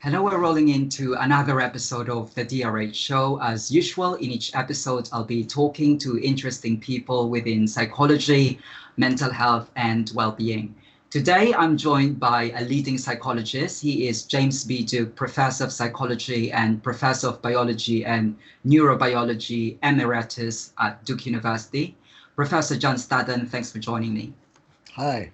Hello, we're rolling into another episode of the DRH show. As usual, in each episode, I'll be talking to interesting people within psychology, mental health, and well-being. Today, I'm joined by a leading psychologist. He is James B. Duke, Professor of Psychology and Professor of Biology and Neurobiology, Emeritus at Duke University. Professor John Staddon, thanks for joining me. Hi.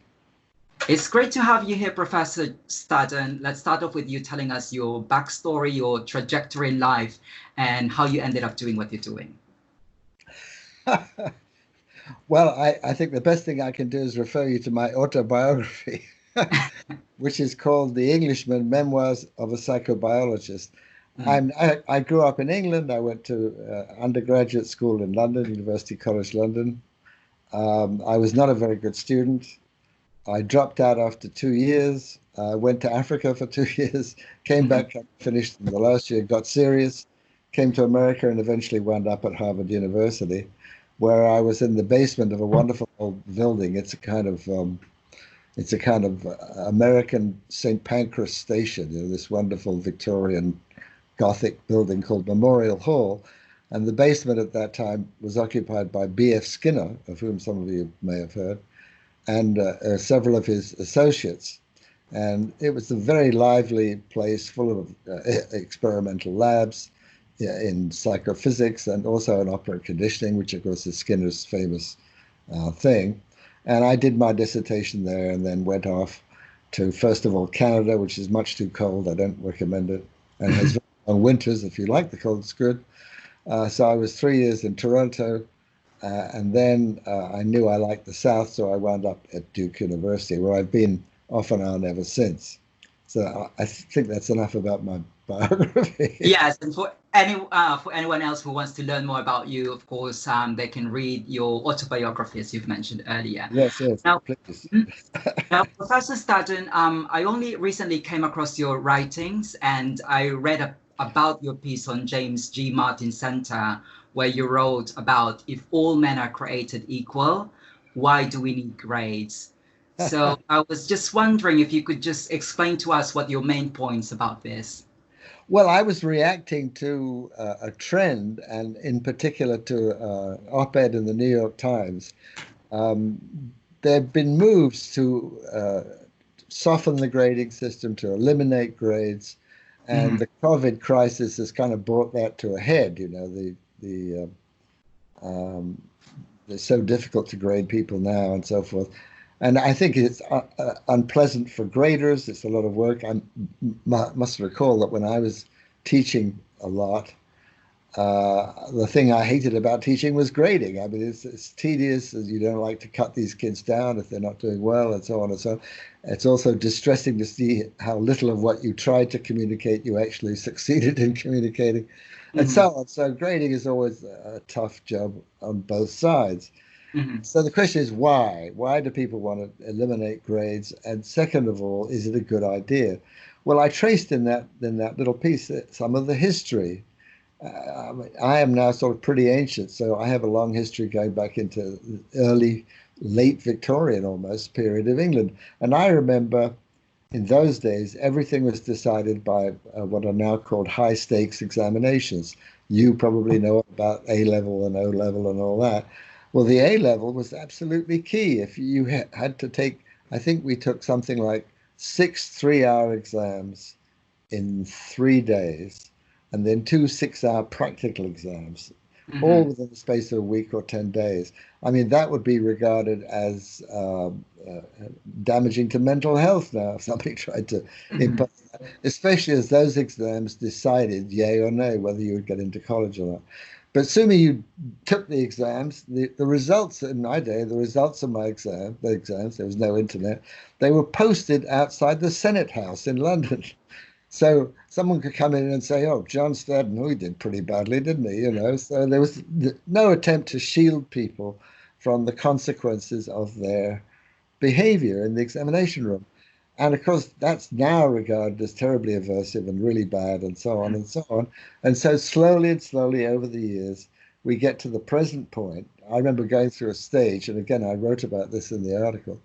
It's great to have you here, Professor Staddon. Let's start off with you telling us your backstory, your trajectory in life, and how you ended up doing what you're doing. Well, I think the best thing I can do is refer you to my autobiography, which is called The Englishman, Memoirs of a Psychobiologist. I grew up in England. I went to undergraduate school in London, University College London. I was not a very good student. I dropped out after 2 years, went to Africa for 2 years, came back, finished in the last year, got serious, came to America, and eventually wound up at Harvard University, where I was in the basement of a wonderful old building. It's a kind of American St. Pancras station, this wonderful Victorian Gothic building called Memorial Hall. And the basement at that time was occupied by B.F. Skinner, of whom some of you may have heard, and several of his associates. And it was a very lively place full of experimental labs in psychophysics and also in operant conditioning, which of course is Skinner's famous thing. And I did my dissertation there and then went off to, first of all, Canada, which is much too cold. I don't recommend it. And has very long winters. If you like the cold, it's good. So I was 3 years in Toronto. And then I knew I liked the South, so I wound up at Duke University, where I've been off and on ever since. So I think that's enough about my biography. Yes, and for anyone else who wants to learn more about you, of course, they can read your autobiography, as you've mentioned earlier. Yes, now, please. Now, Professor Staddon, I only recently came across your writings, and I read about your piece on James G. Martin Center, where you wrote about if all men are created equal, why do we need grades? So I was just wondering if you could just explain to us what your main points about this. Well, I was reacting to a trend, and in particular to an op-ed in the New York Times. There have been moves to soften the grading system, to eliminate grades, and the COVID crisis has kind of brought that to a head. It's so difficult to grade people now and so forth. And I think it's unpleasant for graders. It's a lot of work. I must recall that when I was teaching a lot, the thing I hated about teaching was grading. I mean, it's tedious, and you don't like to cut these kids down if they're not doing well, and so on and so on. It's also distressing to see how little of what you tried to communicate you actually succeeded in communicating, and so on. So grading is always a tough job on both sides. So the question is why? Why do people want to eliminate grades? And second of all, is it a good idea? Well, I traced in that little piece some of the history. I am now sort of pretty ancient, so I have a long history going back into early, late Victorian almost period of England. And I remember in those days, everything was decided by what are now called high stakes examinations. You probably know about A-level and O-level and all that. Well, the A-level was absolutely key. If you had to take, I think we took something like 6 3-hour exams in 3 days, and then 2 6-hour practical exams, all within the space of a week or 10 days. I mean, that would be regarded as damaging to mental health now if somebody tried to impose that, especially as those exams decided, yay or nay, whether you would get into college or not. But assuming you took the exams, the results in my day, the results of my exams, there was no internet, they were posted outside the Senate House in London. So someone could come in and say, oh, John Staddon, he did pretty badly, didn't he? So there was no attempt to shield people from the consequences of their behavior in the examination room. And of course, that's now regarded as terribly aversive and really bad and so on and so on. And so slowly and slowly over the years, we get to the present point. I remember going through a stage, and again, I wrote about this in the article,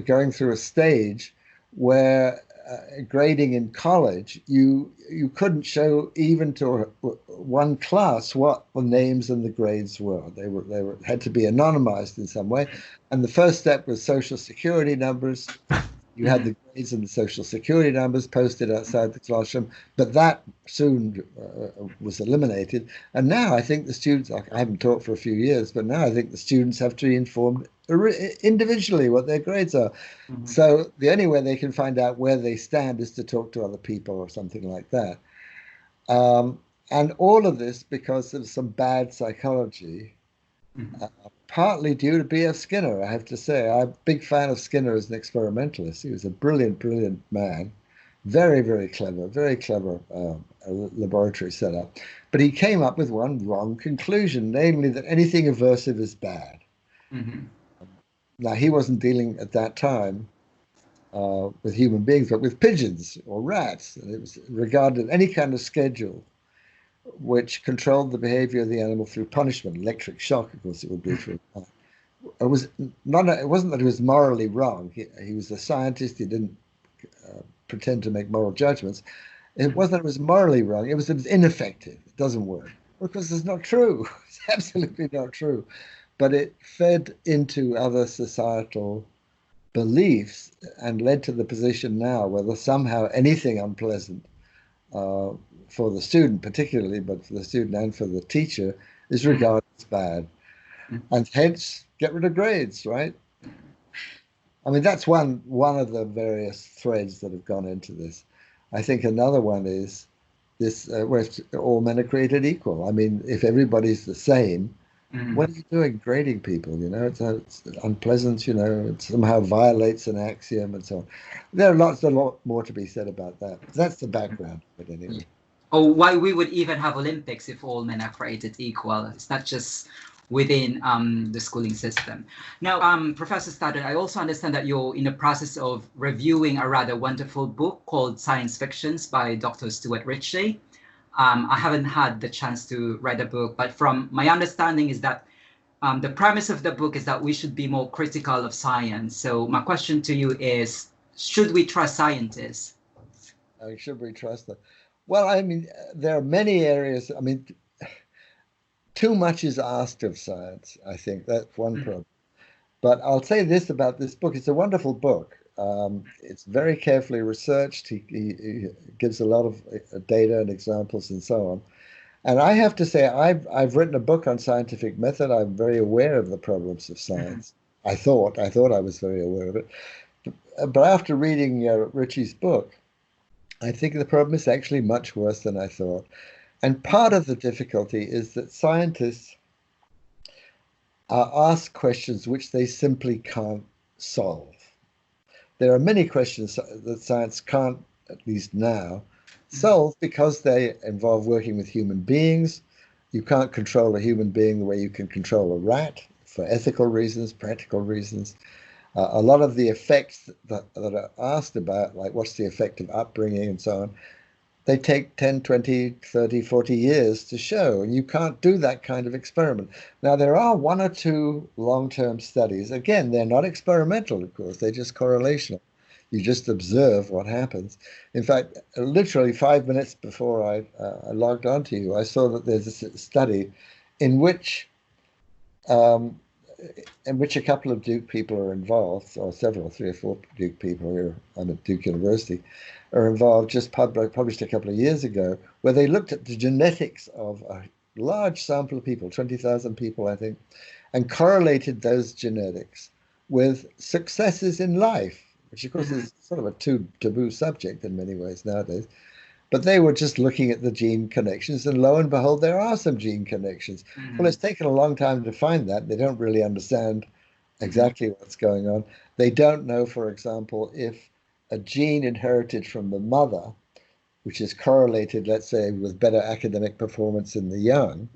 going through a stage where grading in college, you couldn't show even to one class what the names and the grades were. They had to be anonymized in some way. And the first step was social security numbers. You had the grades and the social security numbers posted outside the classroom, but that soon was eliminated. And now I think the students, I haven't taught for a few years, but now I think the students have to be informed individually what their grades are. So the only way they can find out where they stand is to talk to other people or something like that. And all of this because of some bad psychology. Partly due to B.F. Skinner, I have to say. I'm a big fan of Skinner as an experimentalist. He was a brilliant, brilliant man. Very, very clever laboratory setup. But he came up with one wrong conclusion, namely that anything aversive is bad. Now, he wasn't dealing at that time with human beings, but with pigeons or rats. And it was regarded any kind of schedule which controlled the behavior of the animal through punishment, electric shock, of course, it would be through. It wasn't that he was morally wrong. He was a scientist. He didn't pretend to make moral judgments. It wasn't that it was morally wrong. It was ineffective. It doesn't work. Because it's not true. It's absolutely not true. But it fed into other societal beliefs and led to the position now where somehow anything unpleasant for the student particularly, but for the student and for the teacher, is regarded as bad. And hence, get rid of grades, right? I mean, that's one of the various threads that have gone into this. I think another one is this, where all men are created equal. I mean, if everybody's the same, what are you doing grading people? You know, it's unpleasant, you know, it somehow violates an axiom and so on. There are a lot more to be said about that. That's the background of it anyway. Or why we would even have Olympics if all men are created equal. It's not just within the schooling system. Now, Professor Staddon, I also understand that you're in the process of reviewing a rather wonderful book called Science Fictions by Dr. Stuart Ritchie. I haven't had the chance to read the book, but from my understanding is that the premise of the book is that we should be more critical of science. So my question to you is, should we trust scientists? Should we trust them? Well, I mean, there are many areas. I mean, too much is asked of science. I think that's one problem. But I'll say this about this book. It's a wonderful book. It's very carefully researched. He gives a lot of data and examples and so on. And I have to say, I've written a book on scientific method. I'm very aware of the problems of science. I thought I was very aware of it. But after reading Ritchie's book, I think the problem is actually much worse than I thought. And part of the difficulty is that scientists are asked questions which they simply can't solve. There are many questions that science can't, at least now, solve because they involve working with human beings. You can't control a human being the way you can control a rat for ethical reasons, practical reasons. A lot of the effects that are asked about, like what's the effect of upbringing and so on, they take 10, 20, 30, 40 years to show, and you can't do that kind of experiment. Now, there are one or two long-term studies. Again, they're not experimental, of course. They're just correlational. You just observe what happens. In fact, literally 5 minutes before I logged on to you, I saw that there's a study in which a couple of Duke people are involved, or several, 3 or 4 Duke people here at Duke University, are involved, just published a couple of years ago, where they looked at the genetics of a large sample of people, 20,000 people, I think, and correlated those genetics with successes in life, which of course is sort of a taboo subject in many ways nowadays. But they were just looking at the gene connections, and lo and behold, there are some gene connections. Well, it's taken a long time to find that. They don't really understand exactly what's going on. They don't know, for example, if a gene inherited from the mother, which is correlated, let's say, with better academic performance in the young,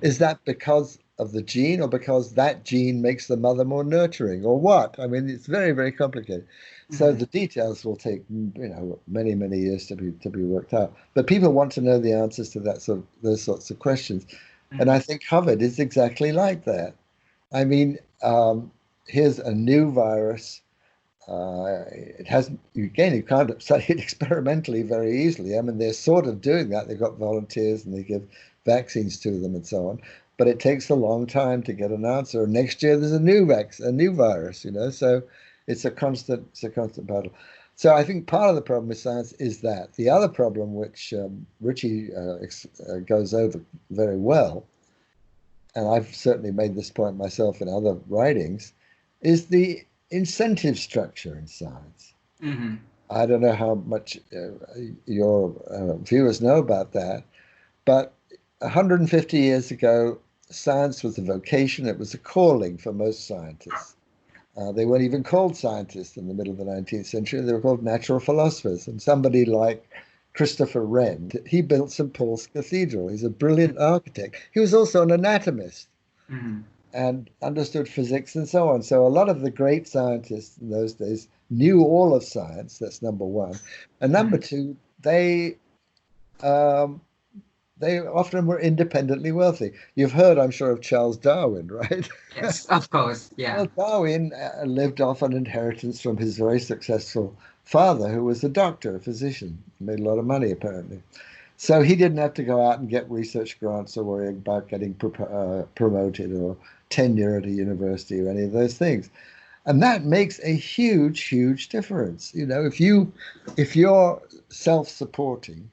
is that because of the gene or because that gene makes the mother more nurturing, or what? I mean, it's very, very complicated. So the details will take, many, many years to be worked out. But people want to know the answers to those sorts of questions. And I think COVID is exactly like that. I mean, here's a new virus. it hasn't, again, you can't study it experimentally very easily. I mean, they're sort of doing that. They've got volunteers and they give vaccines to them and so on. But it takes a long time to get an answer. Next year there's a new virus, so it's a constant battle. So I think part of the problem with science is that. The other problem, which Richie goes over very well, and I've certainly made this point myself in other writings, is the incentive structure in science. Mm-hmm. I don't know how much your viewers know about that, but 150 years ago, science was a vocation. It was a calling for most scientists. They weren't even called scientists in the middle of the 19th century. They were called natural philosophers. And somebody like Christopher Wren, he built St. Paul's Cathedral. He's a brilliant architect. He was also an anatomist. Mm-hmm. And understood physics and so on. So a lot of the great scientists in those days knew all of science. That's number one. And number two, they often were independently wealthy. You've heard, I'm sure, of Charles Darwin, right? Yes, of course. Yeah. Well, Darwin lived off an inheritance from his very successful father, who was a doctor, a physician, made a lot of money apparently. So he didn't have to go out and get research grants or worry about getting promoted or tenure at a university or any of those things. And that makes a huge, huge difference. If you're self-supporting,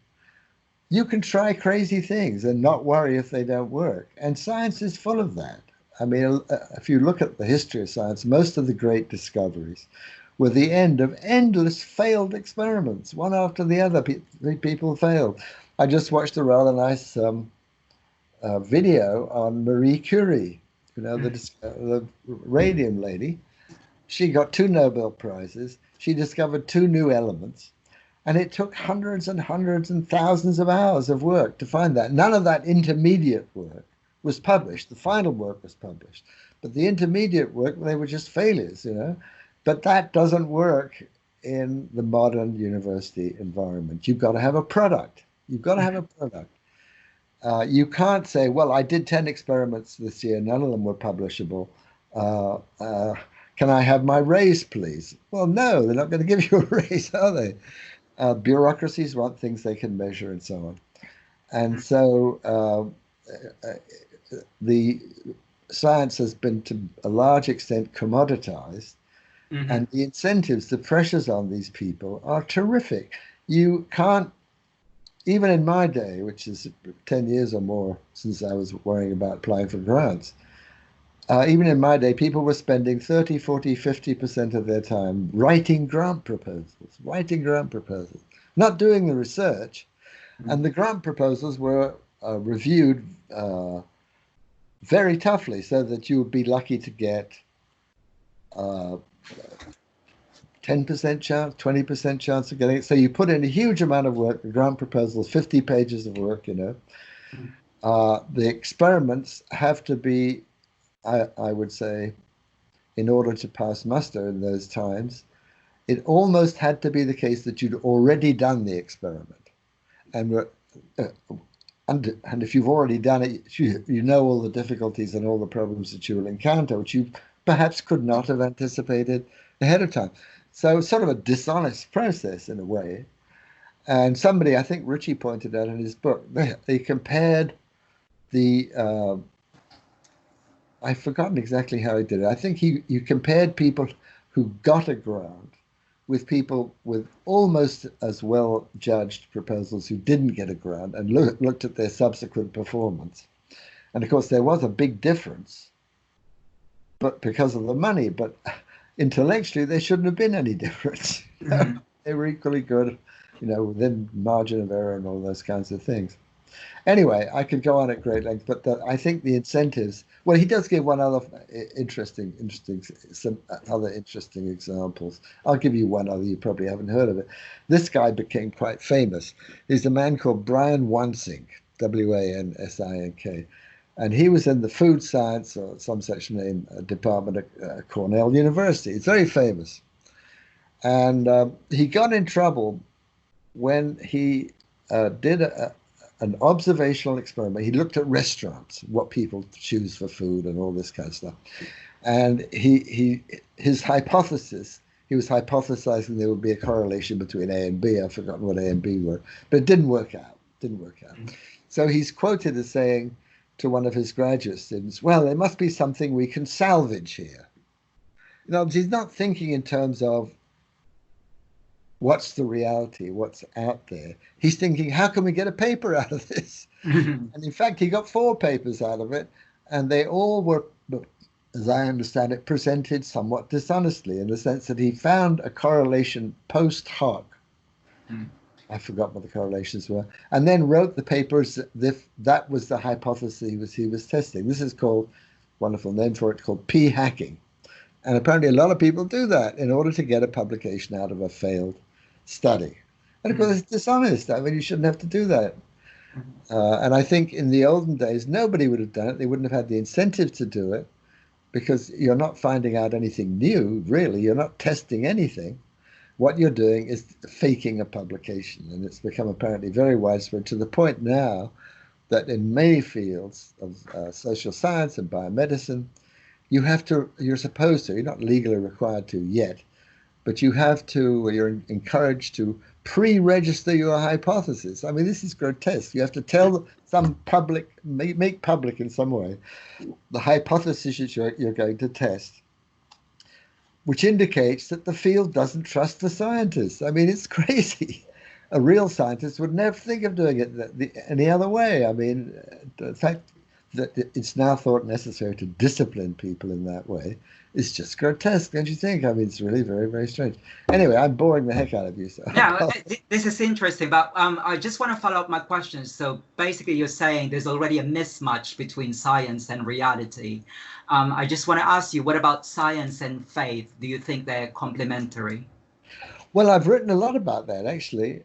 you can try crazy things and not worry if they don't work. And science is full of that. I mean, if you look at the history of science, most of the great discoveries were the end of endless failed experiments, one after the other. People failed. I just watched a rather nice video on Marie Curie, the radium lady. She got 2 Nobel Prizes. She discovered 2 new elements. And it took hundreds and hundreds and thousands of hours of work to find that. None of that intermediate work was published. The final work was published. But the intermediate work, they were just failures, But that doesn't work in the modern university environment. You've got to have a product. You've got to have a product. You can't say, well, I did 10 experiments this year. None of them were publishable. Can I have my raise, please? Well, no, they're not going to give you a raise, are they? Bureaucracies want things they can measure and so on. And so the science has been to a large extent commoditized. Mm-hmm. And the incentives, the pressures on these people are terrific. You can't, even in my day, which is 10 years or more since I was worrying about applying for grants, even in my day, people were spending 30, 40, 50% of their time writing grant proposals, not doing the research. Mm-hmm. And the grant proposals were reviewed very toughly so that you would be lucky to get 10% chance, 20% chance of getting it. So you put in a huge amount of work, the grant proposals, 50 pages of work, Mm-hmm. The experiments have to be, I would say, in order to pass muster in those times, it almost had to be the case that you'd already done the experiment. And if you've already done it, you know all the difficulties and all the problems that you will encounter, which you perhaps could not have anticipated ahead of time. So it's sort of a dishonest process in a way. And somebody, I think Richie pointed out in his book, they compared the, I've forgotten exactly how he did it. I think you compared people who got a grant with people with almost as well judged proposals who didn't get a grant, and looked at their subsequent performance. And of course, there was a big difference, but because of the money. But intellectually, there shouldn't have been any difference. Mm-hmm. They were equally good, within margin of error and all those kinds of things. Anyway, I could go on at great length, but I think the incentives. Well, he does give one other some other interesting examples. I'll give you one other. You probably haven't heard of it. This guy became quite famous. He's a man called Brian Wansink, Wansink, and he was in the food science or some such name department at Cornell University. He's very famous, and he got in trouble when he did an observational experiment. He looked at restaurants, what people choose for food and all this kind of stuff. And his hypothesis he was hypothesizing there would be a correlation between A and B. I've forgotten what A and B were, but it didn't work out. Didn't work out. So he's quoted as saying to one of his graduate students, well, there must be something we can salvage here. In other words, he's not thinking in terms of what's the reality, what's out there. He's thinking, how can we get a paper out of this? And in fact, he got 4 papers out of it, and they all were, as I understand it, presented somewhat dishonestly, in the sense that he found a correlation post hoc. I forgot what the correlations were, and then wrote the papers if that was the hypothesis he was testing. This is called, wonderful name for it, called p-hacking. And apparently a lot of people do that in order to get a publication out of a failed study. And of course, it's dishonest. I mean, you shouldn't have to do that. And I think in the olden days, nobody would have done it. They wouldn't have had the incentive to do it, because you're not finding out anything new, really. You're not testing anything. What you're doing is faking a publication. And it's become apparently very widespread, to the point now that in many fields of social science and biomedicine, you're supposed to, you're not legally required to yet, but you're encouraged to pre-register your hypothesis. I mean, this is grotesque. You have to tell make public in some way the hypothesis you're going to test, which indicates that the field doesn't trust the scientists. I mean, it's crazy. A real scientist would never think of doing it any other way. I mean, the fact that it's now thought necessary to discipline people in that way is just grotesque, don't you think? I mean, it's really very, very strange. Anyway, I'm boring the heck out of you. So. Yeah, this is interesting, but I just want to follow up my question. So basically, you're saying there's already a mismatch between science and reality. I just want to ask you, what about science and faith? Do you think they're complementary? Well, I've written a lot about that, actually.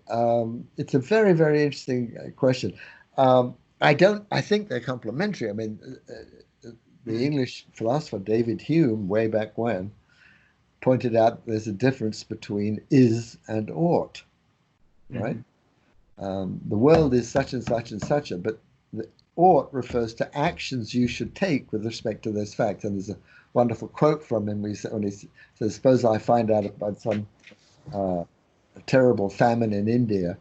It's a very, very interesting question. I think they're complementary. I mean, the English philosopher David Hume, way back when, pointed out there's a difference between is and ought, right? The world is such and such and such, but the ought refers to actions you should take with respect to those facts. And there's a wonderful quote from him when he says, suppose I find out about some terrible famine in India,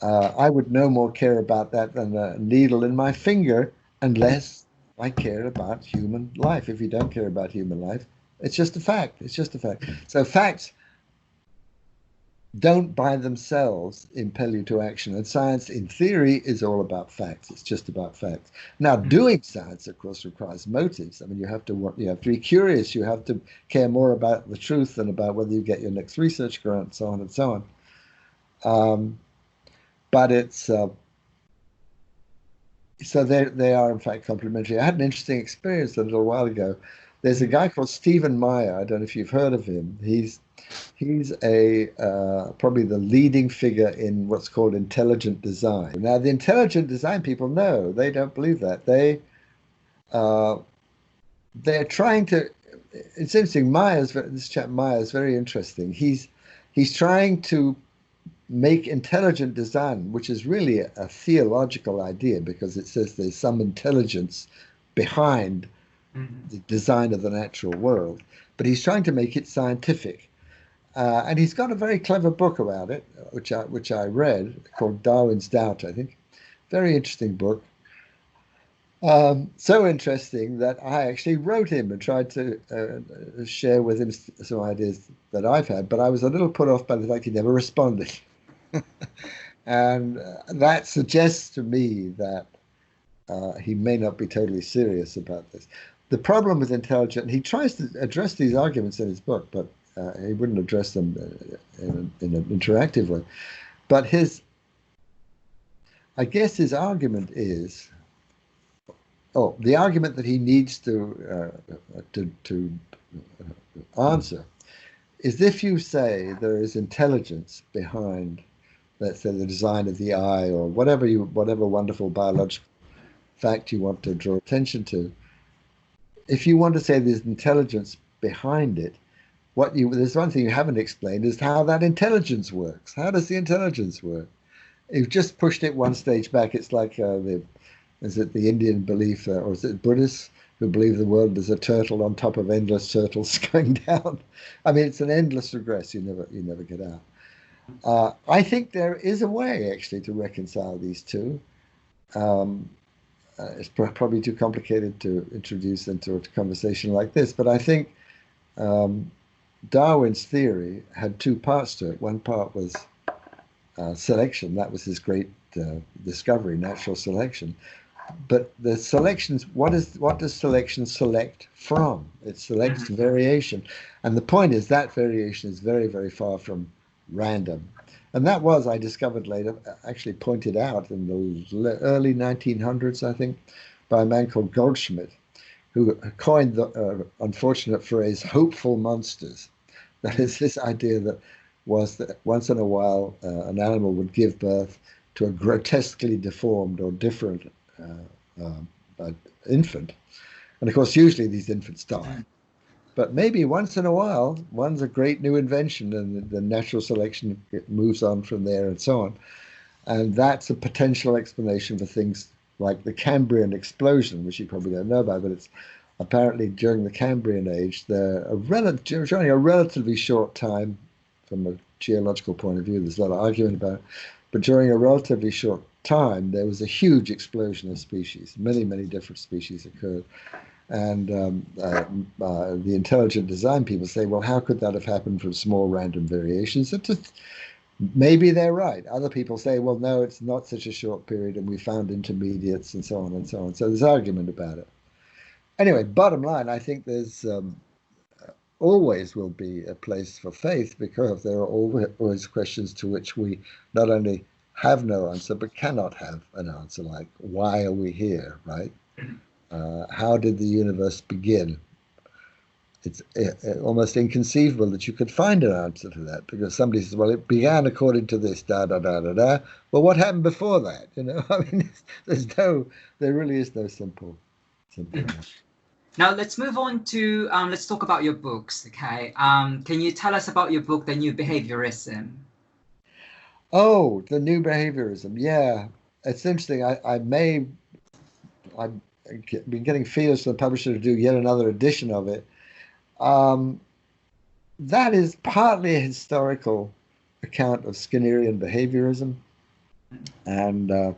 I would no more care about that than a needle in my finger, unless I care about human life. If you don't care about human life, it's just a fact. It's just a fact. So facts don't by themselves impel you to action. And science, in theory, is all about facts. It's just about facts. Now, doing science, of course, requires motives. I mean, you have to be curious. You have to care more about the truth than about whether you get your next research grant, so on and so on. But it's so they are in fact complementary. I had an interesting experience a little while ago. There's a guy called Stephen Meyer. I don't know if you've heard of him. He's a probably the leading figure in what's called intelligent design. Now, the intelligent design people know, they don't believe that. They're trying to. It's interesting. This chap Meyer is very interesting. He's trying to make intelligent design, which is really a theological idea, because it says there's some intelligence behind the design of the natural world, but he's trying to make it scientific. And he's got a very clever book about it, which I read, called Darwin's Doubt, I think. Very interesting book. So interesting that I actually wrote him and tried to share with him some ideas that I've had, but I was a little put off by the fact he never responded. And that suggests to me that he may not be totally serious about this. The problem with intelligent, he tries to address these arguments in his book, but he wouldn't address them in an interactive way. But I guess his argument is, the argument that he needs to answer is, if you say there is intelligence behind, let's say, the design of the eye, or whatever wonderful biological fact you want to draw attention to, if you want to say there's intelligence behind it, there's one thing you haven't explained, is how that intelligence works. How does the intelligence work? You've just pushed it one stage back. It's like is it the Indian belief, or is it Buddhists, who believe the world is a turtle on top of endless turtles going down. I mean, it's an endless regress. You never get out. I think there is a way actually to reconcile these two. Um, it's probably too complicated to introduce into a conversation like this, but I think Darwin's theory had two parts to it. One part was selection. That was his great discovery, natural selection. But the selections, what does selection select from? It selects variation. And the point is that variation is very, very far from random. And that was, I discovered later, actually pointed out in the early 1900s, I think, by a man called Goldschmidt, who coined the unfortunate phrase, hopeful monsters. That is this idea that once in a while an animal would give birth to a grotesquely deformed or different infant. And of course, usually these infants die. But maybe once in a while, one's a great new invention and the natural selection moves on from there and so on. And that's a potential explanation for things like the Cambrian explosion, which you probably don't know about, but it's apparently during the Cambrian age, during a relatively short time, from a geological point of view, there's a lot of argument about it, but during a relatively short time, there was a huge explosion of species. Many, many different species occurred. And the intelligent design people say, well, how could that have happened from small random variations? Maybe they're right. Other people say, well, no, it's not such a short period, and we found intermediates and so on and so on. So there's argument about it. Anyway, bottom line, I think there's always will be a place for faith, because there are always questions to which we not only have no answer, but cannot have an answer, like, why are we here, right? How did the universe begin? It's almost inconceivable that you could find an answer to that, because somebody says, well, it began according to this, da, da, da, da, da. Well, what happened before that? I mean, there really is no simple answer. Now let's move on to, let's talk about your books, okay? Can you tell us about your book, The New Behaviorism? Oh, The New Behaviorism, yeah. It's interesting. I've been getting feelers from the publisher to do yet another edition of it. That is partly a historical account of Skinnerian behaviorism and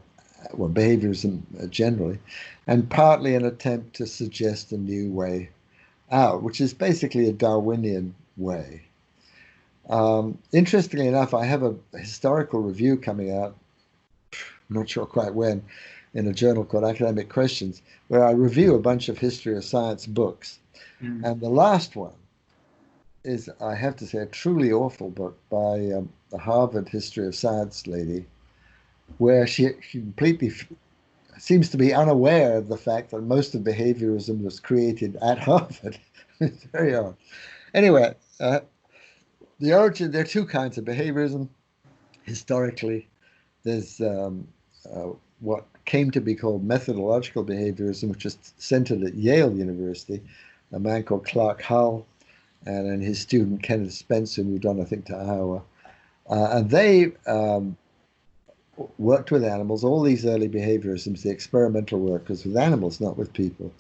behaviorism generally, and partly an attempt to suggest a new way out, which is basically a Darwinian way. Interestingly enough, I have a historical review coming out, I'm not sure quite when, in a journal called Academic Questions, where I review a bunch of history of science books. And the last one is, I have to say, a truly awful book by the Harvard history of science lady, where she completely seems to be unaware of the fact that most of behaviorism was created at Harvard. It's very odd. Anyway, the origin, there are two kinds of behaviorism. Historically, there's what came to be called methodological behaviorism, which is centered at Yale University, a man called Clark Hull, and then his student Kenneth Spencer, who moved on, I think, to Iowa. And they worked with animals. All these early behaviorisms, the experimental work, was with animals, not with people,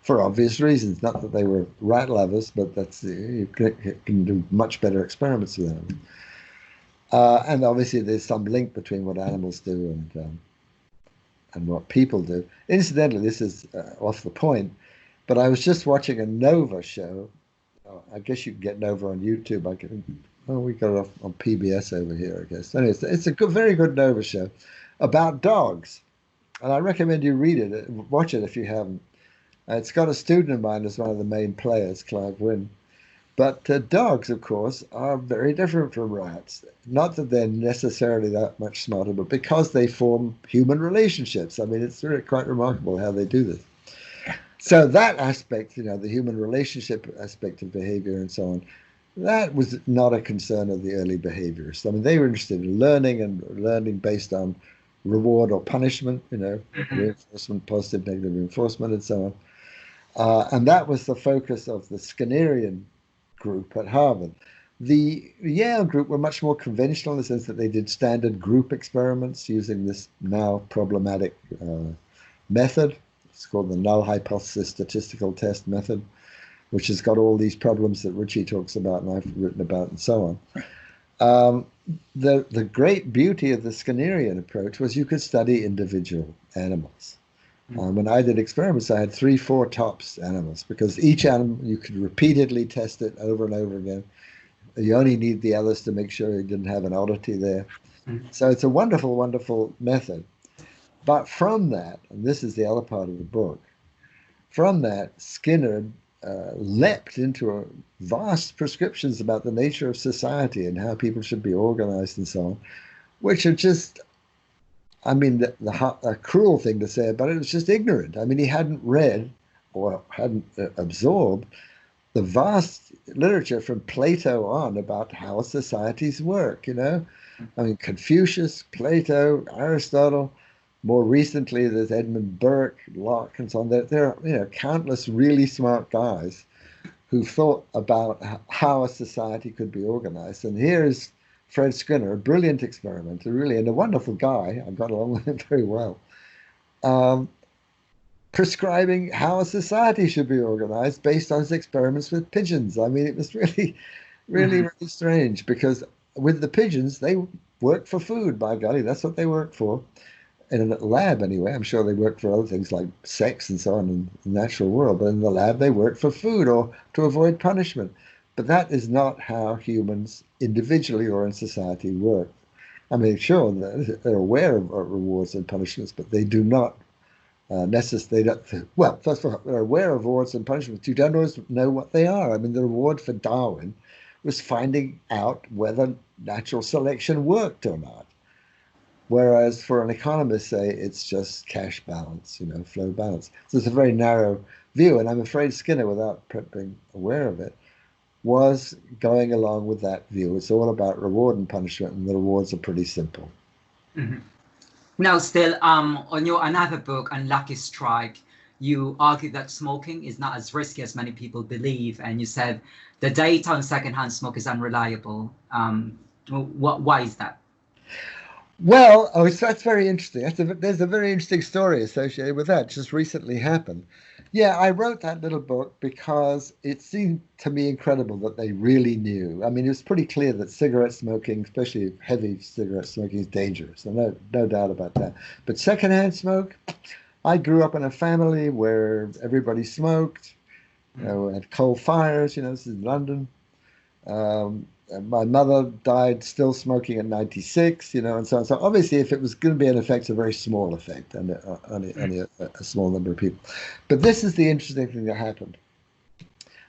for obvious reasons. Not that they were rat lovers, but you can do much better experiments with them. And obviously, there's some link between what animals do and what people do. Incidentally, this is off the point, but I was just watching a Nova show. I guess you can get Nova on YouTube. We got it on PBS over here, I guess. Anyway, it's a very good Nova show about dogs, and I recommend you read it, watch it if you haven't. It's got a student of mine as one of the main players, Clive Wynne. But dogs, of course, are very different from rats. Not that they're necessarily that much smarter, but because they form human relationships. I mean, it's really quite remarkable how they do this. So that aspect, the human relationship aspect of behavior and so on, that was not a concern of the early behaviorists. I mean, they were interested in learning, and learning based on reward or punishment, reinforcement, positive, negative reinforcement, and so on. And that was the focus of the Skinnerian group at Harvard. The Yale group were much more conventional in the sense that they did standard group experiments using this now problematic method, It's called the null hypothesis statistical test method, which has got all these problems that Richie talks about and I've written about and so on. The great beauty of the Skinnerian approach was you could study individual animals. When I did experiments, I had 3, 4 tops animals, because each animal, you could repeatedly test it over and over again. You only need the others to make sure you didn't have an oddity there. So it's a wonderful, wonderful method. But from that, and this is the other part of the book, from that, Skinner leapt into vast prescriptions about the nature of society and how people should be organized and so on, which are just, I mean, a cruel thing to say about it was just ignorant. I mean, he hadn't read or hadn't absorbed the vast literature from Plato on about how societies work, you know. I mean, Confucius, Plato, Aristotle, more recently there's Edmund Burke, Locke, and so on. There are, you know, countless really smart guys who thought about how a society could be organized. And here's Fred Skinner, a brilliant experimenter, really, and a wonderful guy. I got along with him very well. Prescribing how a society should be organized based on his experiments with pigeons. I mean, it was really, really, really strange, because with the pigeons, they work for food, by golly, that's what they work for. In a lab anyway. I'm sure they work for other things like sex and so on in the natural world, but in the lab they work for food or to avoid punishment. But that is not how humans individually or in society work. I mean, sure, they're aware of rewards and punishments, but they do not necessarily, well, first of all, they're aware of rewards and punishments. You don't always know what they are. I mean, the reward for Darwin was finding out whether natural selection worked or not. Whereas for an economist, say, it's just cash balance, you know, flow balance. So it's a very narrow view. And I'm afraid Skinner, without being aware of it, was going along with that view. It's all about reward and punishment, and the rewards are pretty simple. Now, still, on your another book, Unlucky Strike, you argued that smoking is not as risky as many people believe. And you said the data on secondhand smoke is unreliable. Why is that? Well, that's very interesting. There's a very interesting story associated with that. Just recently happened. Yeah, I wrote that little book because it seemed to me incredible that they really knew. I mean, it was pretty clear that cigarette smoking, especially heavy cigarette smoking, is dangerous. So no doubt about that. But secondhand smoke, I grew up in a family where everybody smoked. You know, had coal fires. You know, this is London. My mother died still smoking at 96, you know, and so on. So obviously, if it was going to be an effect, it's a very small effect, and only a small number of people. But this is the interesting thing that happened.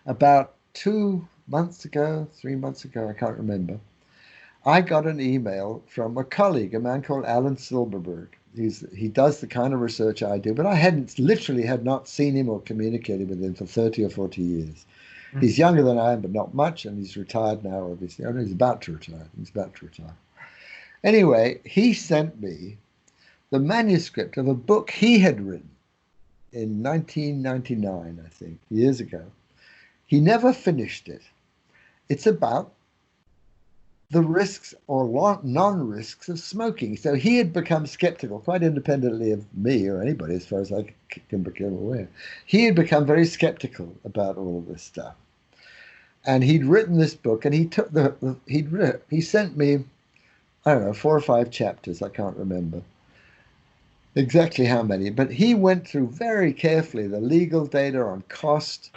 About 2 months ago, 3 months ago, I can't remember, I got an email from a colleague, a man called Alan Silberberg. He does the kind of research I do, but I literally had not seen him or communicated with him for 30 or 40 years. He's younger than I am, but not much, and he's retired now, obviously. I know he's about to retire. Anyway, he sent me the manuscript of a book he had written in 1999, I think, years ago. He never finished it. It's about the risks or non-risks of smoking. So he had become skeptical, quite independently of me or anybody, as far as I can become aware. He had become very skeptical about all of this stuff. And he'd written this book, and he took he sent me, I don't know, 4 or 5 chapters, I can't remember exactly how many, but he went through very carefully the legal data on cost.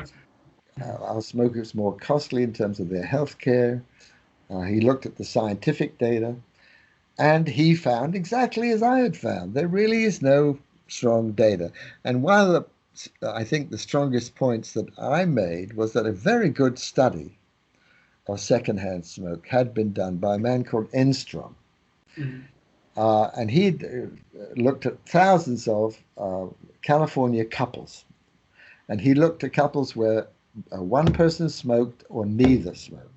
Our smokers more costly in terms of their health care. He looked at the scientific data, and he found exactly as I had found. There really is no strong data. And one of the, I think, the strongest points that I made was that a very good study of secondhand smoke had been done by a man called Enstrom. And he'd looked at thousands of California couples. And he looked at couples where one person smoked or neither smoked.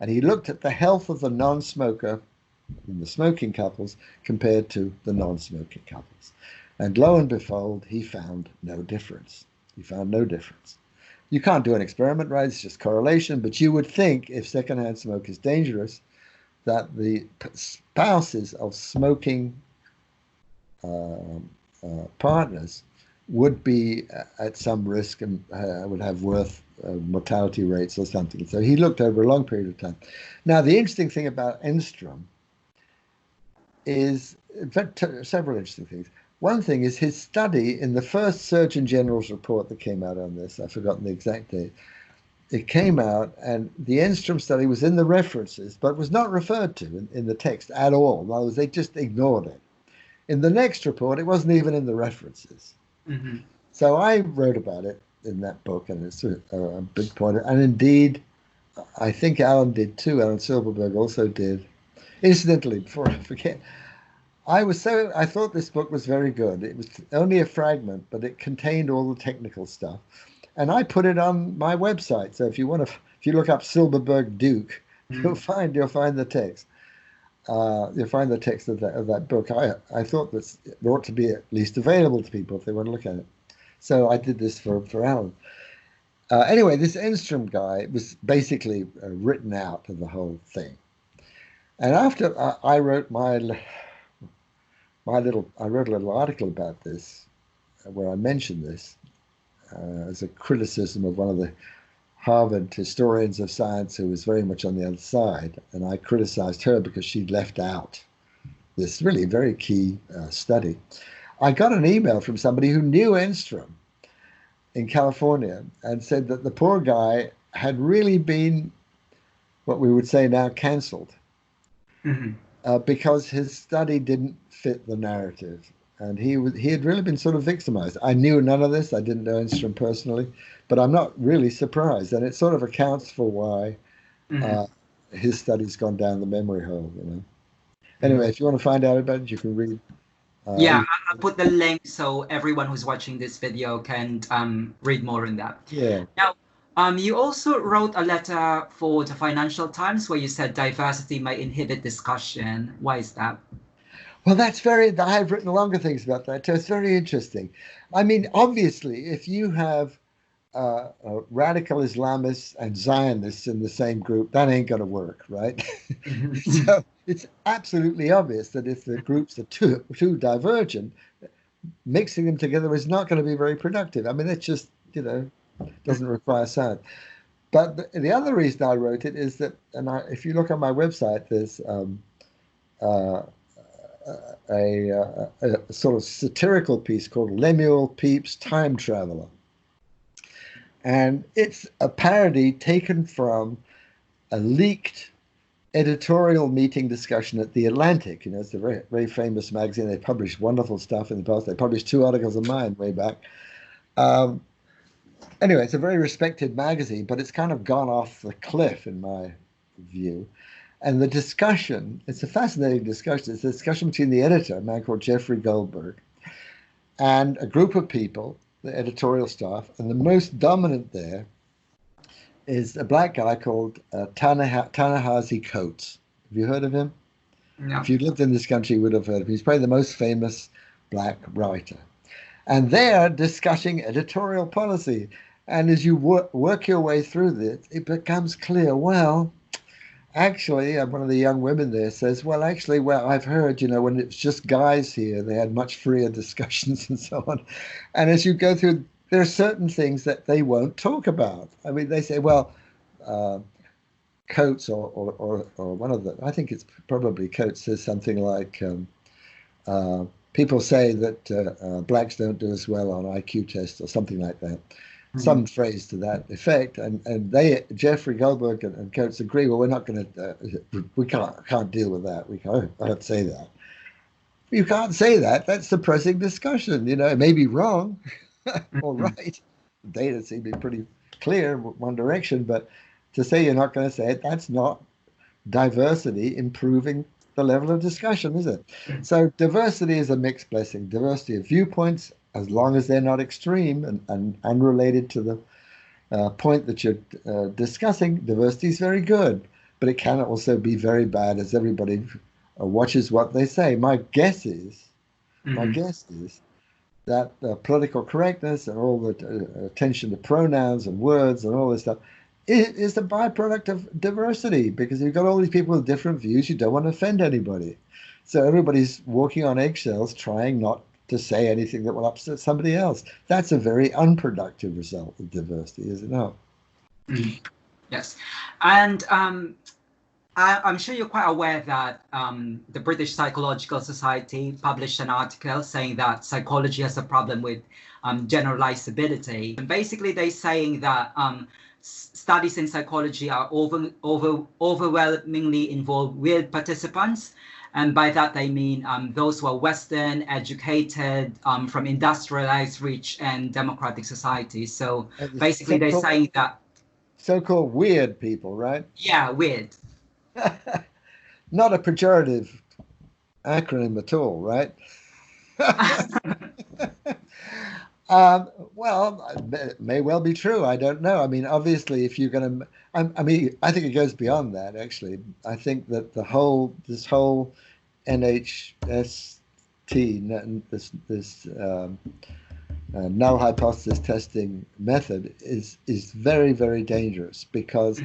And he looked at the health of the non-smoker in the smoking couples compared to the non-smoking couples. And lo and behold, he found no difference. You can't do an experiment, right? It's just correlation. But you would think if secondhand smoke is dangerous, that the spouses of smoking partners would be at some risk and would have worse mortality rates or something. So he looked over a long period of time. Now, the interesting thing about Enstrom is, in fact, several interesting things. One thing is his study in the first Surgeon General's report that came out on this. I've forgotten the exact date. It came out, and the Enstrom study was in the references, but was not referred to in the text at all. In other words, they just ignored it. In the next report, it wasn't even in the references. Mm-hmm. So I wrote about it in that book, and it's a big point. And indeed, I think Alan did too. Alan Silverberg also did. Incidentally, before I forget, I thought this book was very good. It was only a fragment, but it contained all the technical stuff. And I put it on my website. So if you look up Silverberg Duke, you'll find the text. You'll find the text of that book. I thought that it ought to be at least available to people if they want to look at it. So I did this for Alan. Anyway, this Enstrom guy was basically written out of the whole thing. And after I wrote I wrote a little article about this, where I mentioned this as a criticism of one of the Harvard historians of science who was very much on the other side, and I criticized her because she'd left out this really very key study. I got an email from somebody who knew Enstrom in California and said that the poor guy had really been, what we would say now, canceled, because his study didn't fit the narrative. And he had really been sort of victimized. I knew none of this. I didn't know Enstrom personally, but I'm not really surprised. And it sort of accounts for why his study's gone down the memory hole, you know. Anyway, if you want to find out about it, you can read. I'll put the link so everyone who's watching this video can read more in that. Yeah. Now, you also wrote a letter for the Financial Times where you said diversity may inhibit discussion. Why is that? Well, I've written longer things about that, so it's very interesting. I mean, obviously, if you have radical Islamists and Zionists in the same group, that ain't going to work, right? So it's absolutely obvious that if the groups are too divergent, mixing them together is not going to be very productive. I mean, it's just, doesn't require science. But the other reason I wrote it is that, if you look on my website, there's a sort of satirical piece called Lemuel Pepys' Time Traveler. And it's a parody taken from a leaked editorial meeting discussion at The Atlantic. It's a very, very famous magazine. They published wonderful stuff in the past. They published 2 articles of mine way back. Anyway, it's a very respected magazine, but it's kind of gone off the cliff in my view. And the discussion, it's a fascinating discussion. It's a discussion between the editor, a man called Jeffrey Goldberg, and a group of people, the editorial staff. And the most dominant there is a black guy called Ta-Nehisi Coates. Have you heard of him? No. If you lived in this country, you would have heard of him. He's probably the most famous black writer. And they're discussing editorial policy. And as you work your way through this, it becomes clear, well, actually, one of the young women there says, I've heard, when it's just guys here, they had much freer discussions and so on. And as you go through, there are certain things that they won't talk about. I mean, they say, Coates or one of the, I think it's probably Coates, says something like, people say that blacks don't do as well on IQ tests or something like that. Some phrase to that effect, and Jeffrey Goldberg and Coates agree. Well, we're not going to, we can't deal with that. We can't say that. You can't say that. That's suppressing discussion. It may be wrong, or right. The data seem to be pretty clear one direction, but to say you're not going to say it, that's not diversity improving the level of discussion, is it? So diversity is a mixed blessing. Diversity of viewpoints, as long as they're not extreme and unrelated to the point that you're discussing, diversity is very good. But it can also be very bad as everybody watches what they say. My guess is that political correctness and all the attention to pronouns and words and all this stuff is the byproduct of diversity, because you've got all these people with different views. You don't want to offend anybody. So everybody's walking on eggshells trying not to say anything that will upset somebody else. That's a very unproductive result of diversity, is it not? Mm. Yes. And I'm sure you're quite aware that the British Psychological Society published an article saying that psychology has a problem with generalizability. And basically, they're saying that studies in psychology are overwhelmingly involve weird participants. And by that, they mean those who are Western, educated, from industrialized, rich, and democratic societies. So basically, they're saying that. So-called weird people, right? Yeah, weird. Not a pejorative acronym at all, right? Well, it may well be true. I don't know. I mean, obviously, if you're going to, I mean, I think it goes beyond that. Actually, I think that this whole NHST, this null hypothesis testing method is very, very dangerous because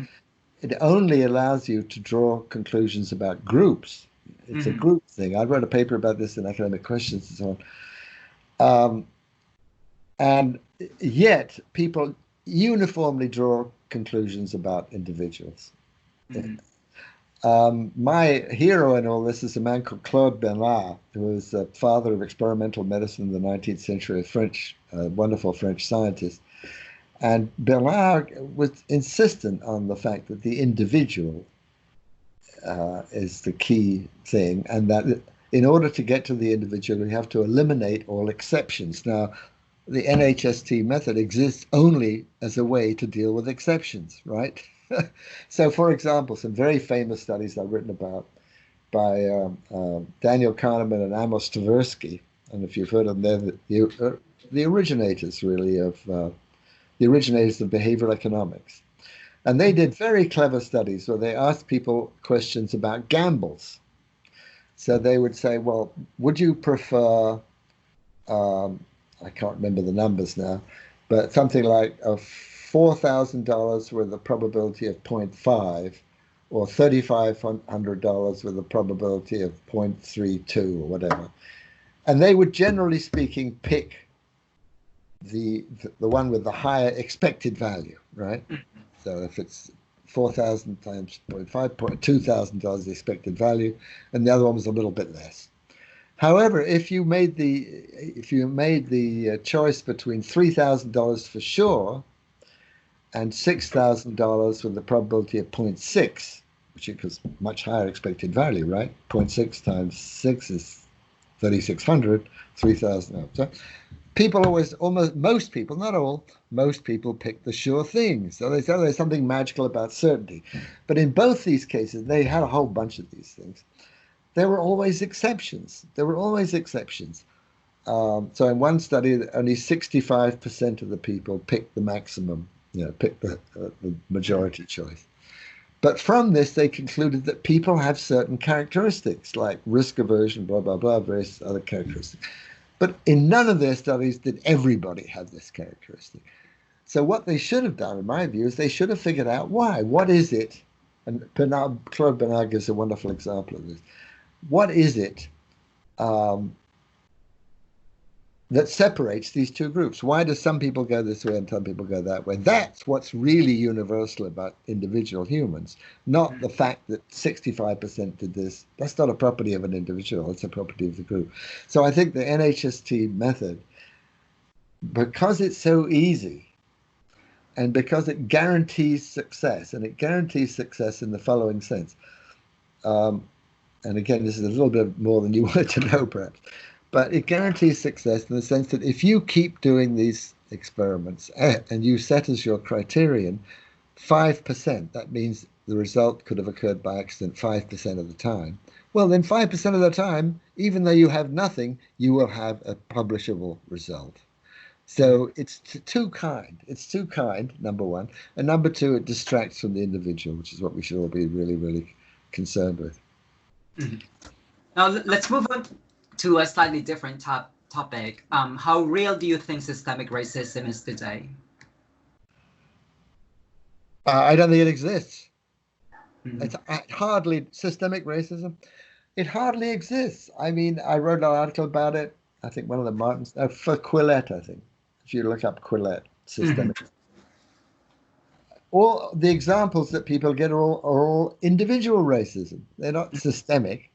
it only allows you to draw conclusions about groups. It's a group thing. I wrote a paper about this in Academic Questions and so on. And yet people uniformly draw conclusions about individuals. My hero in all this is a man called Claude Bernard, who was the father of experimental medicine in the 19th century, a wonderful French scientist. And Bernard was insistent on the fact that the individual is the key thing, and that in order to get to the individual, we have to eliminate all exceptions. Now, the NHST method exists only as a way to deal with exceptions, right? So, for example, some very famous studies I've written about by Daniel Kahneman and Amos Tversky, and if you've heard of them, they're the originators, really, of behavioral economics. And they did very clever studies where they asked people questions about gambles. So they would say, well, would you prefer, I can't remember the numbers now, but something like a $4,000 with a probability of 0.5 or $3,500 with a probability of 0.32 or whatever. And they would, generally speaking, pick the one with the higher expected value, right? So if it's 4,000 times 0.5, $2,000 the expected value, and the other one was a little bit less. However, if you made the choice between $3,000 for sure and $6,000 with the probability of 0.6, which is much higher expected value, right? 0.6 times 6 is 3,600, 3,000. So people always, most people, not all, most people pick the sure thing. So they say there's something magical about certainty. But in both these cases, they had a whole bunch of these things. There were always exceptions. So in one study, only 65% of the people picked the maximum, picked the majority choice. But from this, they concluded that people have certain characteristics, like risk aversion, blah, blah, blah, various other characteristics. But in none of their studies did everybody have this characteristic. So what they should have done, in my view, is they should have figured out why. What is it? And Claude Bernard gives a wonderful example of this. What is it that separates these two groups? Why do some people go this way and some people go that way? That's what's really universal about individual humans, not the fact that 65% did this. That's not a property of an individual, it's a property of the group. So I think the NHST method, because it's so easy and because it guarantees success, and it guarantees success in the following sense. And again, this is a little bit more than you wanted to know, perhaps. But it guarantees success in the sense that if you keep doing these experiments and you set as your criterion 5%, that means the result could have occurred by accident 5% of the time. Well, then 5% of the time, even though you have nothing, you will have a publishable result. So it's too kind. It's too kind, number one. And number two, it distracts from the individual, which is what we should all be really, really concerned with. Now, let's move on to a slightly different topic. How real do you think systemic racism is today? I don't think it exists. It's hardly systemic racism. It hardly exists. I mean, I wrote an article about it. I think one of the Martins, for Quillette, I think. If you look up Quillette, systemic. All the examples that people get are all individual racism. They're not systemic.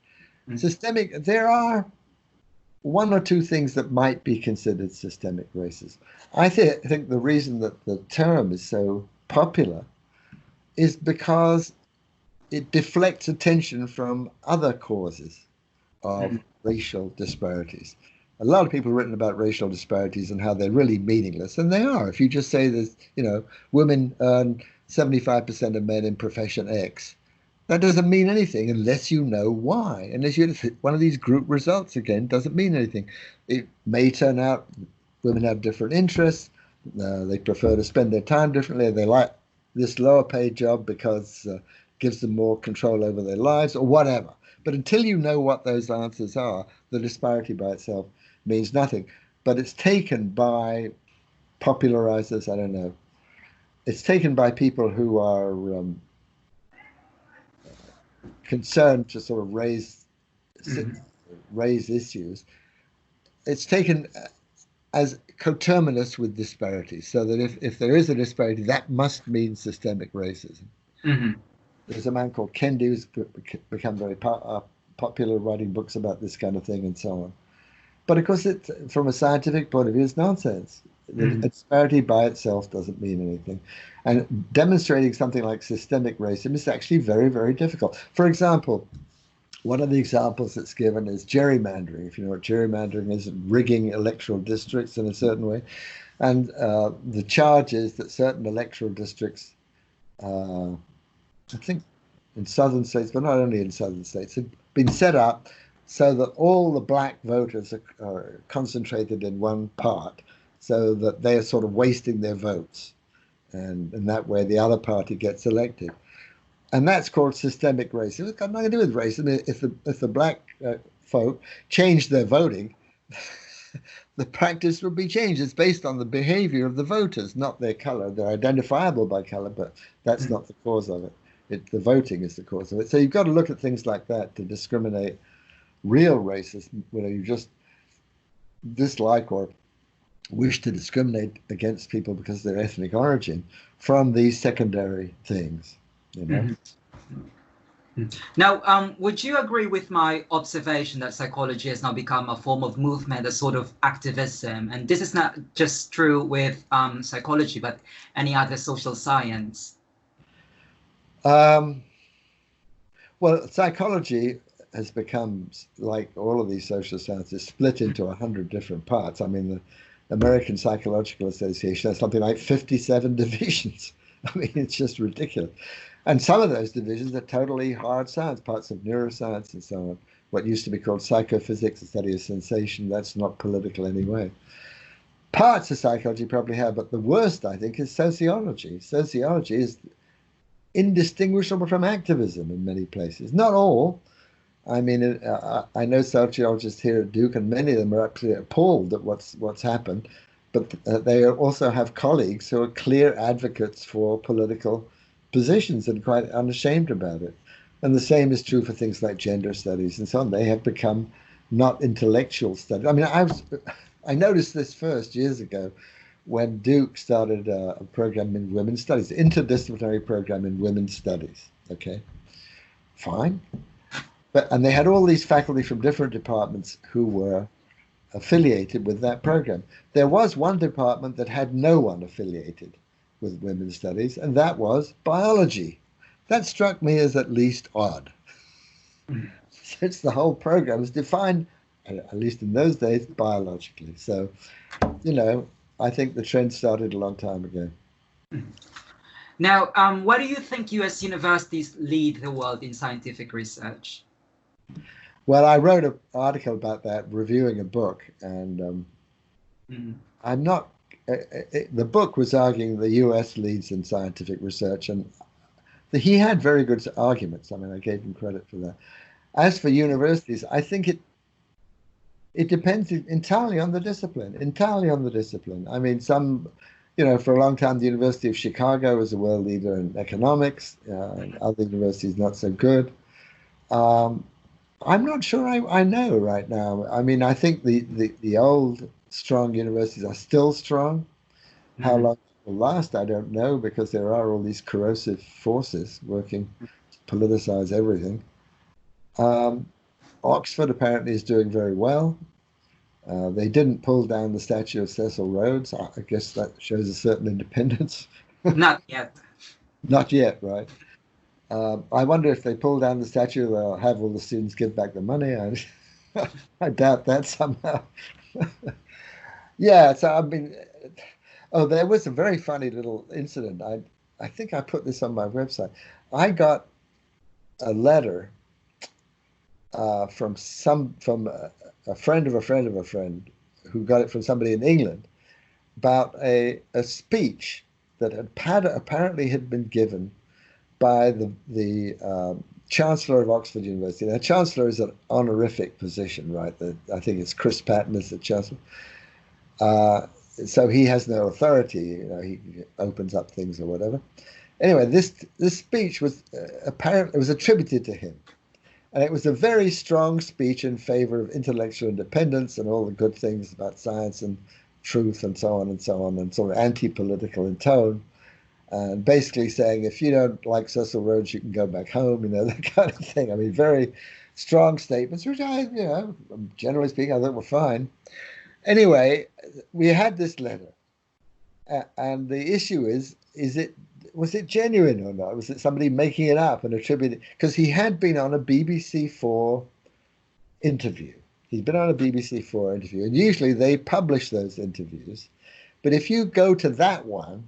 Systemic, there are one or two things that might be considered systemic racism. I think the reason that the term is so popular is because it deflects attention from other causes of racial disparities. A lot of people have written about racial disparities and how they're really meaningless, and they are. If you just say that, women earn 75% of men in profession X, that doesn't mean anything unless you know why. Unless one of these group results, again, doesn't mean anything. It may turn out women have different interests. They prefer to spend their time differently. They like this lower paid job because it gives them more control over their lives or whatever. But until you know what those answers are, the disparity by itself means nothing. But it's taken by popularizers, I don't know. It's taken by people who are concerned to sort of raise issues. It's taken as coterminous with disparities, so that if there is a disparity, that must mean systemic racism. There's a man called Kendi who's become very popular writing books about this kind of thing and so on. But of course, from a scientific point of view, it's nonsense. The disparity by itself doesn't mean anything. And demonstrating something like systemic racism is actually very, very difficult. For example, one of the examples that's given is gerrymandering. If you know what gerrymandering is, rigging electoral districts in a certain way. And the charge is that certain electoral districts, I think in southern states, but not only in southern states, have been set up so that all the black voters are concentrated in one part, so that they are sort of wasting their votes. And in that way, the other party gets elected. And that's called systemic racism. It's got nothing to do with racism. If the black folk change their voting, the practice would be changed. It's based on the behavior of the voters, not their color. They're identifiable by color, but that's not the cause of it. The voting is the cause of it. So you've got to look at things like that to discriminate real racism, where you just dislike or wish to discriminate against people because of their ethnic origin, from these secondary things. Now, would you agree with my observation that psychology has now become a form of movement, a sort of activism? And this is not just true with psychology, but any other social science. Well, psychology has become, like all of these social sciences, split into 100 different parts. I mean, the American Psychological Association has something like 57 divisions. I mean, it's just ridiculous. And some of those divisions are totally hard science, parts of neuroscience and so on. What used to be called psychophysics, the study of sensation, that's not political anyway. Parts of psychology probably have, but the worst, I think, is sociology. Sociology is indistinguishable from activism in many places. Not all. I mean, I know sociologists here at Duke, and many of them are absolutely appalled at what's happened, but they also have colleagues who are clear advocates for political positions and quite unashamed about it. And the same is true for things like gender studies and so on. They have become not intellectual studies. I mean, I noticed this first years ago when Duke started a program in women's studies, interdisciplinary program in women's studies. Okay, fine. And they had all these faculty from different departments who were affiliated with that program. There was one department that had no one affiliated with women's studies, and that was biology. That struck me as at least odd. Since the whole program was defined, at least in those days, biologically. So, I think the trend started a long time ago. Now, why do you think US universities lead the world in scientific research? Well, I wrote an article about that, reviewing a book, and I'm not. The book was arguing the U.S. leads in scientific research, and he had very good arguments. I mean, I gave him credit for that. As for universities, I think it depends entirely on the discipline. Entirely on the discipline. I mean, for a long time, the University of Chicago was a world leader in economics. Other universities not so good. I'm not sure I know right now. I mean, I think the old strong universities are still strong. How Mhm. long it will last, I don't know, because there are all these corrosive forces working to politicize everything. Um, Oxford apparently is doing very well. They didn't pull down the statue of Cecil Rhodes. I guess that shows a certain independence. Not yet. Not yet, right? I wonder if they pull down the statue, they'll have all the students give back the money. I doubt that somehow. Yeah, so I mean, oh, there was a very funny little incident. I think I put this on my website. I got a letter from a friend of a friend of a friend who got it from somebody in England about a speech that apparently had been given by the Chancellor of Oxford University. Now, Chancellor is an honorific position, right? I think it's Chris Patten is the Chancellor. Uh, so he has no authority. You know, he opens up things or whatever. Anyway, this speech was apparently it was attributed to him, and it was a very strong speech in favor of intellectual independence and all the good things about science and truth and so on and so on, and sort of anti-political in tone. And basically saying, if you don't like Cecil Rhodes, you can go back home, you know, that kind of thing. I mean, very strong statements, which generally speaking, I thought were fine. Anyway, we had this letter, and the issue was it genuine or not? Was it somebody making it up and attributing? Because he had been on a BBC Four interview. He'd been on a BBC Four interview, and usually they publish those interviews. But if you go to that one,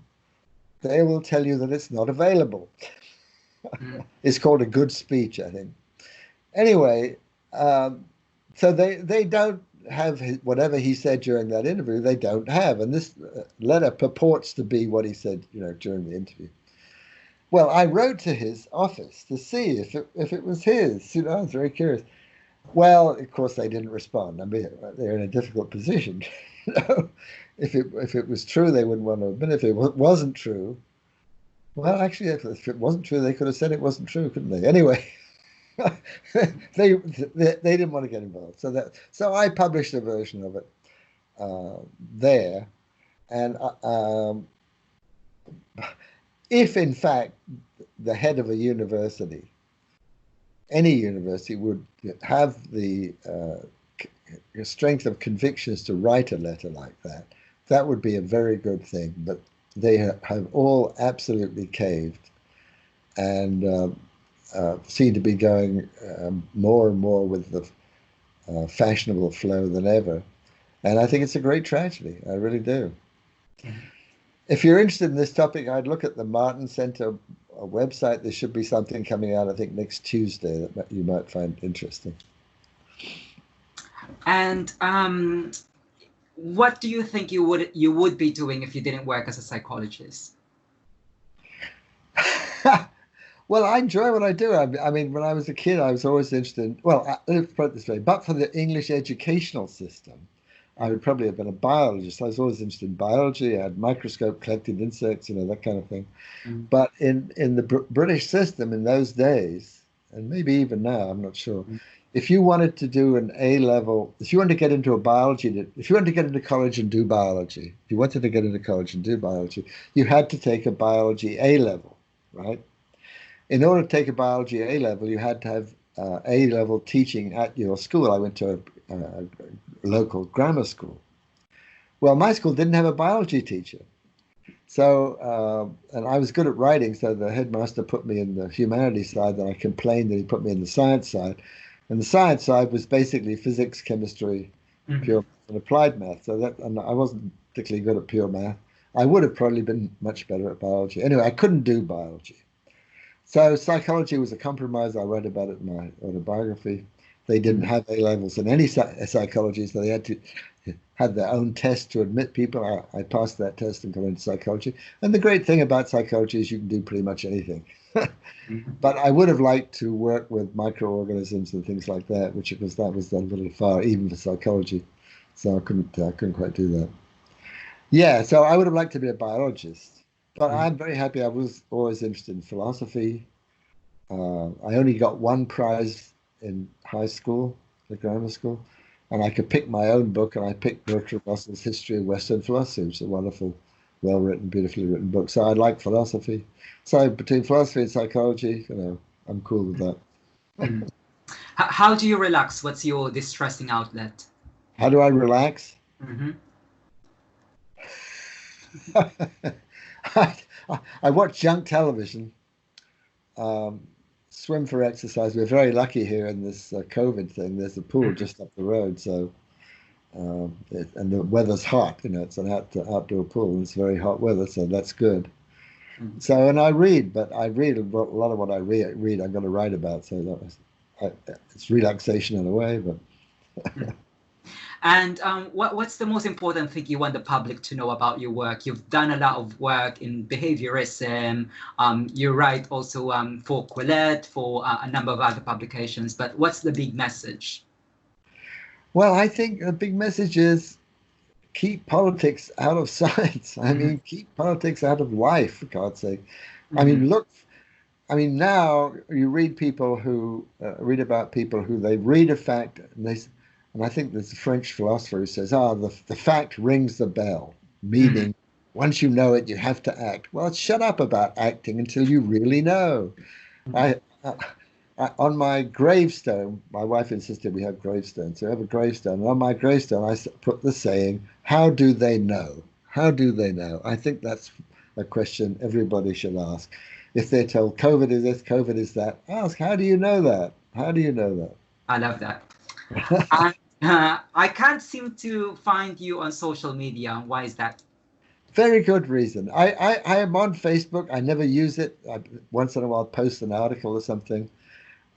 they will tell you that it's not available. Mm. It's called a good speech, I think. Anyway, so they don't have whatever he said during that interview. They don't have, and this letter purports to be what he said, you know, during the interview. Well, I wrote to his office to see if it was his. You know, I was very curious. Well, of course, they didn't respond. I mean, they're in a difficult position. You know, if it was true, they wouldn't want to admit. If it wasn't true, well, actually, if it wasn't true, they could have said it wasn't true, couldn't they? Anyway, they didn't want to get involved. So I published a version of it there, and if in fact the head of a university, any university, would have the strength of convictions to write a letter like that, that would be a very good thing. But they have all absolutely caved and seem to be going more and more with the fashionable flow than ever. And I think it's a great tragedy. I really do. Mhm. If you're interested in this topic, I'd look at the Martin Center website. There should be something coming out, I think, next Tuesday that you might find interesting. And what do you think you would be doing if you didn't work as a psychologist? Well, I enjoy what I do. I mean, when I was a kid, I was always interested in, well, let's put it this way, but for the English educational system, I would probably have been a biologist. I was always interested in biology. I had microscope, collected insects, you know, that kind of thing. Mm. But in the British system in those days, and maybe even now, I'm not sure, Mm. if you wanted to do an A level, if you wanted to get into a biology, if you wanted to get into college and do biology, if you wanted to get into college and do biology, you had to take a biology A level, right? In order to take a biology A level, you had to have A level teaching at your school. I went to a local grammar school. Well, my school didn't have a biology teacher. So, and I was good at writing, so the headmaster put me in the humanities side, and I complained that he put me in the science side. And the science side was basically physics, chemistry, Mhm. pure math, and applied math. So that, and I wasn't particularly good at pure math. I would have probably been much better at biology. Anyway, I couldn't do biology. So psychology was a compromise. I wrote about it in my autobiography. They didn't Mhm. have A levels in any psychology, so they had to have their own test to admit people. I passed that test and got into psychology. And the great thing about psychology is you can do pretty much anything. Mhm. But I would have liked to work with microorganisms and things like that, which because that was a little far even for psychology. So I couldn't quite do that. Yeah, so I would have liked to be a biologist, but Mhm. I'm very happy. I was always interested in philosophy. I only got one prize in high school, the grammar school, and I could pick my own book, and I picked Bertrand Russell's History of Western Philosophy, which is a wonderful, well-written, beautifully written book. So I like philosophy. So between philosophy and psychology, I'm cool with that. Mm. How do you relax? What's your distressing outlet? How do I relax? Mm-hmm. I watch junk television, swim for exercise. We're very lucky here in this COVID thing. There's a pool just up the road, so and the weather's hot. It's an outdoor pool, and it's very hot weather, so that's good. Mm. So, and I read, but I read a lot of what I read. I'm going to write about, so it's relaxation in a way, but. And what's the most important thing you want the public to know about your work? You've done a lot of work in behaviorism. You write also for Quillette, for a number of other publications. But what's the big message? Well, I think the big message is keep politics out of science. I mean, keep politics out of life, for God's sake. I mean, look. I mean, now you read people who read about people who they read a fact and I think there's a French philosopher who says, the fact rings the bell, meaning once you know it, you have to act. Well, shut up about acting until you really know. On my gravestone, my wife insisted we have gravestones. So I have a gravestone. And on my gravestone, I put the saying, how do they know? How do they know? I think that's a question everybody should ask. If they're told COVID is this, COVID is that, ask, how do you know that? How do you know that? I love that. I can't seem to find you on social media. Why is that? Very good reason. I am on Facebook. I never use it. Once in a while post an article or something.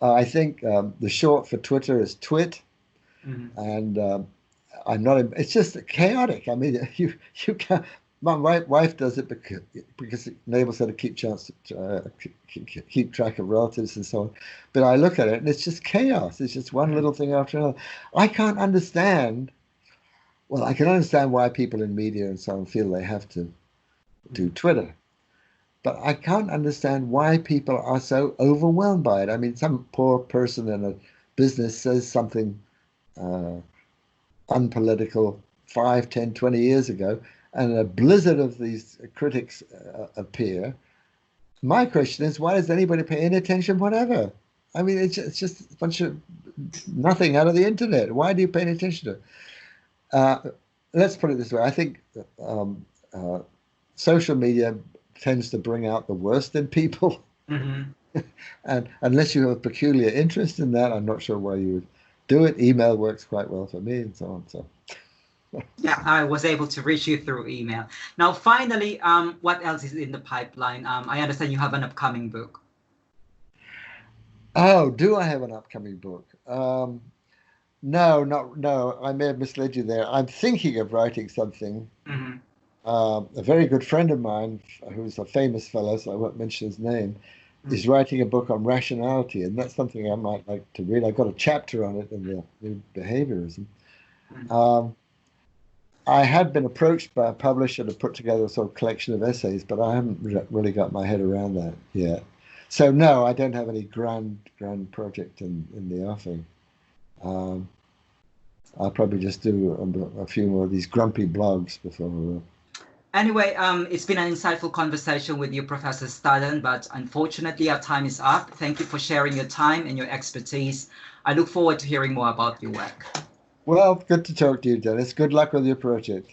I think the short for Twitter is twit. And I'm not, it's just chaotic. I mean, you can't, my wife does it because it enables her to keep keep track of relatives and so on. But I look at it and it's just chaos. It's just one little thing after another. I can't understand. Well, I can understand why people in media and so on feel they have to do Twitter. But I can't understand why people are so overwhelmed by it. I mean, some poor person in a business says something unpolitical 5, 10, 20 years ago, and a blizzard of these critics appear. My question is, why is anybody paying attention, whatever? I mean, it's just a bunch of nothing out of the internet. Why do you pay attention to it? Let's put it this way. I think social media tends to bring out the worst in people. And unless you have a peculiar interest in that, I'm not sure why you would do it. Email works quite well for me and so on. So. Yeah, I was able to reach you through email. Now, finally, what else is in the pipeline? I understand you have an upcoming book. Oh, do I have an upcoming book? No. I may have misled you there. I'm thinking of writing something. A very good friend of mine, who's a famous fellow, so I won't mention his name, is writing a book on rationality, and that's something I might like to read. I've got a chapter on it in the new Behaviorism. I had been approached by a publisher to put together a sort of collection of essays, but I haven't really got my head around that yet. So no, I don't have any grand project in the offing. I'll probably just do a few more of these grumpy blogs before. Anyway, it's been an insightful conversation with you, Professor Staddon, but unfortunately our time is up. Thank you for sharing your time and your expertise. I look forward to hearing more about your work. Well, good to talk to you, Dennis. Good luck with your project.